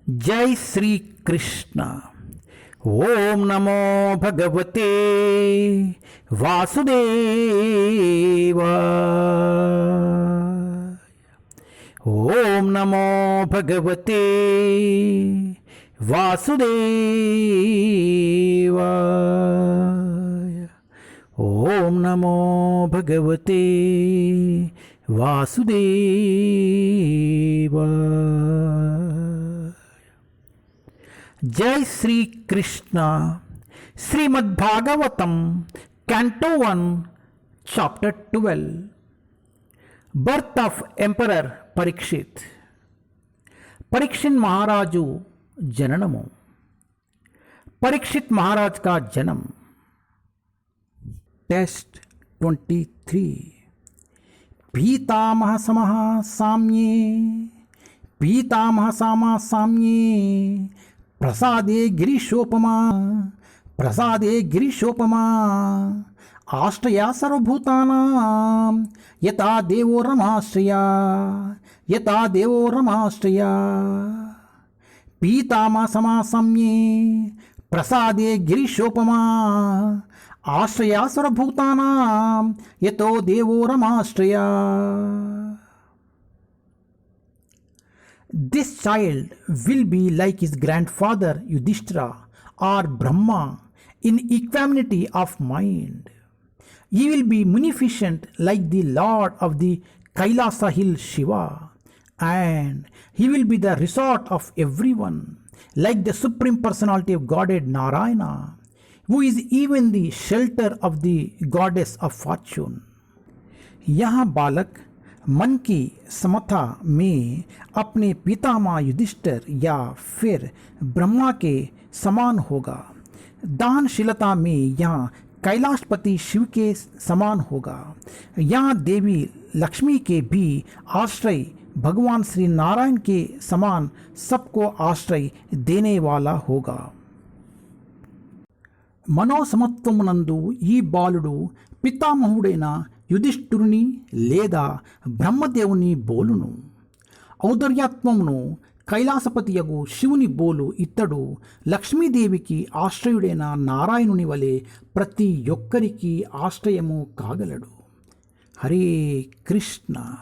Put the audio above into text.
जय श्री कृष्ण। ओम नमो भगवते वासुदेवाय। ओम नमो भगवते वासुदेवाय। ओम नमो भगवते वासुदेवाय। जय Shri Krishna. Srimad Bhagavatam canto 1 chapter 12 birth of emperor Parikshit. Parikshit महाराजु जननमु। परीक्षित महाराज का जन्म। टेस्ट 23। पीतामह समः साम्ये पीतामह सामा साम्ये प्रसादे गिरीशोपमा आश्रया सर्वभूतानां यथा देवो रमाश्रया पीतामह समा साम्ये प्रसादे गिरीशोपमा आश्रया सर्वभूतानां यतो देवो रमाश्रया। This child will be like his grandfather Yudhishthira or Brahma in equanimity of mind. He will be munificent like the Lord of the Kailasa hill Shiva, and he will be the resort of everyone like the Supreme Personality of Godhead Narayana, who is even the shelter of the goddess of fortune. यहाँ बालक मन की समता में अपने पितामह युधिष्ठिर या फिर ब्रह्मा के समान होगा। दानशीलता में यहाँ कैलाशपति शिव के समान होगा। यहाँ देवी लक्ष्मी के भी आश्रय भगवान श्री नारायण के समान सबको आश्रय देने वाला होगा। మనోసమత్వమునందు ఈ బాలుడు పితామహుడైన యుధిష్ఠిరుని లేదా బ్రహ్మదేవుని బోలును. ఔదర్యాత్మమును కైలాసపతియగు శివుని బోలు ఇత్తడు లక్ష్మీదేవికి ఆశ్రయుడైన నారాయణుని వలె ప్రతి ఒక్కరికి ఆశ్రయము కాగలడు. హరే కృష్ణ.